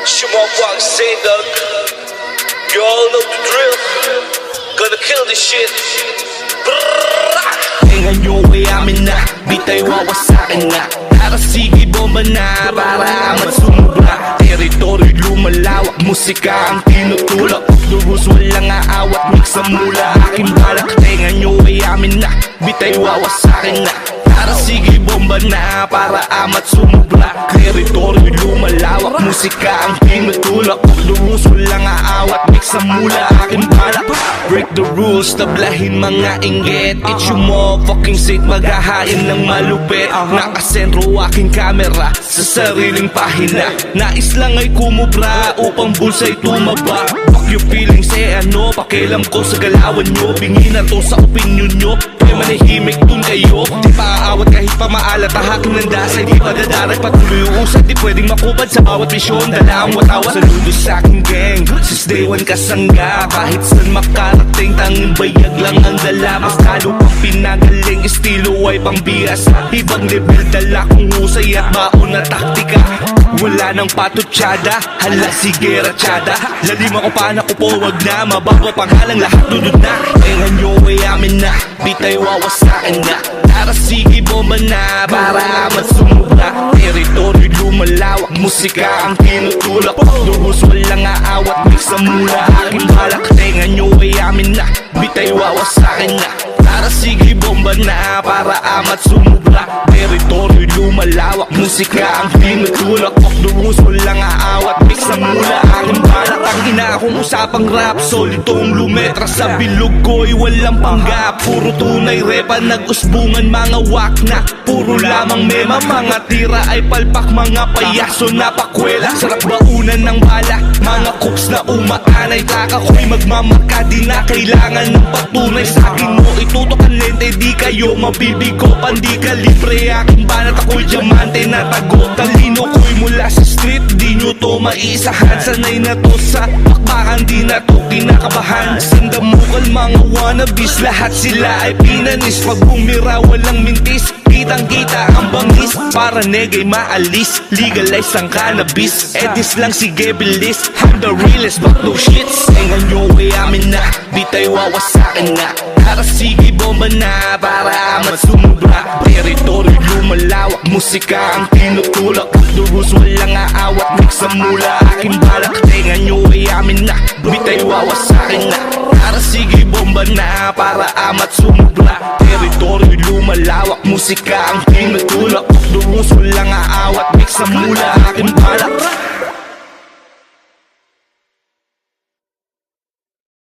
Shumawag say dog. You all know the drill. Gonna kill this shit. Tingnan nyo ay amin na, bitay wawasakin na. Para sige bomba na, para amat sumubra. Teritoryo lumalawak, musika ang tinutulak. The rules walang aawat, mix ang mula aking balak. Tingnan nyo ay amin na, bitay wawasakin na. Para sige bomba na, para amat sumubra. Teritoryo lumalawak, musika ang tinutulak. The rules walang aawat, mix ang mula aking balak. Break the rules, tablahin mga inggit. It's your motherfucking seat, maghahain ng malupit. Nakasentro aking kamera sa sariling pahina. Nais lang ay kumubra upang bulsa'y tumaba. Fuck your feelings ano, pakialam ko sa galawan nyo. Bingi na to sa opinion nyo, kaya manahimik dun kayo. Di pa aawat kahit pa maalat, tahakin ng dasay. Di pa dadaray, patuloy uusad. Di pwedeng makubad sa bawat misyon. Dala ang watawa, saludo sa aking gang. Since day one kasangga, kahit saan makarating, tanging bayag lang ang dala. Mas talo pang pinagaling, estilo ay pangbias. Ibang level, dala kong husay at baon na taktika. Wala nang patutsada, hala sige ratsyada. Lalim ako pa ko po, wag na mabago pangalang lahat dudod na. Tingnan nyo ay amin na, bitay wawasakin na. Tara sige bomba na, para amat sumubra. Teritoryo lumalawak, musika ang tinutulak. Duhos walang aawat, mix ang mula aking balak. Tingnan nyo ay amin na, bitay wawasakin na. Tara sige bomba na, para amat sumubra. Teritoryo lumalawak, musika ang tinutulak. Duhos walang aawat, mix ang mula aking balak. Ang ina akong usapang rap, solitong lumetra sa bilog ko'y walang panggap. Puro tunay repa, nag-usbungan mga wakna. Puro lamang mema, mga tira ay palpak. Mga payaso na pakwela, sarap baunan ng bala. Mga cooks na umaanay, taka ko'y magmamaka. Di na kailangan ng patunay sa akin mo itutok ang lente. Di kayo mabibigo, pandi ka libre. Aking banat ako'y diamante na tago. Talino ko'y mula sa street, di nyo to maisahan. Sanay na to sa bakbakan, di na to kinakabahan. Sandamukal mga wannabes, lahat sila ay pinanis. Pag bumira walang mintis, kitang kita ang bangis. Para negay maalis, legalize ang cannabis. Edis lang sige bilis, I'm the realest but no shits. Tingnan nyo ay amin na, bitay wawasakin na. Para sige bomba na, para amat sumubra. Teritoryo lumalawak, musika ang tinutulak. Duhos walang aawat, mix ang mula aking balak. Tingnan nyo ay amin na, bitay wawasakin na. Para sige bomba na, para amat sumubra. Teritoryo lumalawak, musika ang tinutulak. Duhos walang aawat, mix ang mula aking balak.